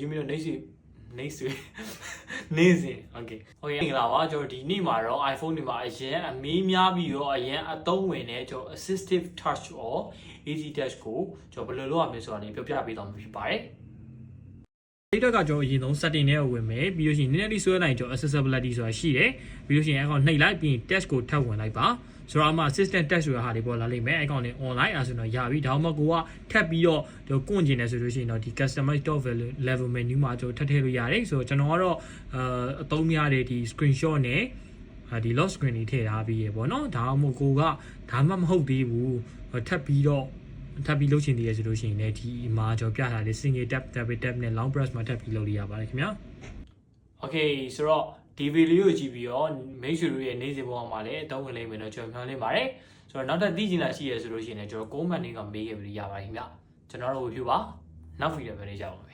ယူပြီးတော့နေစဉ် okay မင်္ဂလာပါကျွန်တော်ဒီနေ့မှာတော့ iPhone တွေမှာအရင်အမေးများပြီးတော့အရင်အသုံးဝင်တဲ့ကျွန်တော် assistive touch or easy touch ကိုကျွန်တော်ဘယ်လိုလုပ်ရမလဲဆိုတာလေးပြောပြပေးသွားမှာဖြစ်ပါတယ်ဒီတော့ကကျွန်တော်အရင်ဆုံး setting နဲ့ဝင်မယ်ပြီးလို့ရှိရင်နည်းနည်းလေးဆွဲလိုက်ကျွန်တော် accessibility ဆိုတာရှိတယ်ပြီးလို့ရှိရင်အကောင်နှိပ်လိုက်ပြီး test ကိုထပ်ဝင်လိုက်ပါဆိုတော့အမှ assistant test ဆိုတာဟာတွေပေါ်လာလိမ့်မယ်အကောင်လေး online အဲဆိုတော့ရပြီဒါမှမဟုတ်ကိုကထပ်ပြီးတော့ကျွန်တော်ကွန့်ကျင်နေဆိုလို့ရှိရင်တော့ဒီ customize top level menu မှာကျွန်တော်ထပ်ထည့်လို့ရတယ်ဆိုတော့ကျွန်တော်ကတော့အသုံးများတဲ့ဒီ screenshot နဲ့ဒီ lock screen တွေထည့်ထားပြီးရပေါ့နော်ဒါမှမဟုတ်ကိုကဒါမှမဟုတ်သေးဘူးထပ်ပြီးလုပ်ချင်သေးရဆိုလို့ရှိရင်လည်းဒီမှာကျွန်တော်ပြထားတဲ့ single tap double tap နဲ့ long press မှာထပ်ပြီးလုပ်လို့ရပါတယ်ခင်ဗျာ okay ဆိုတော့ဒီဗီဒီယိုကိုကြည့်ပြီးတော့မိတ်ဆွေတို့ရဲ့နေ့စဉ်ဘဝမှာလည်းအသုံးဝင်လိမ့်မယ်တော့ကျွန်တော်မျှော်လင့်ပါတယ်ဆိုတော့နောက်ထပ်သိချင်တာရှိရဆိုလို့ရှိရင်လည်းကျွန်တော် comment တွေကမေးခဲ့ပြီးရပါတယ်ခင်ဗျာကျွန်တော်တို့ review ပါနောက်ဗီဒီယိုပဲနေကြပါမယ်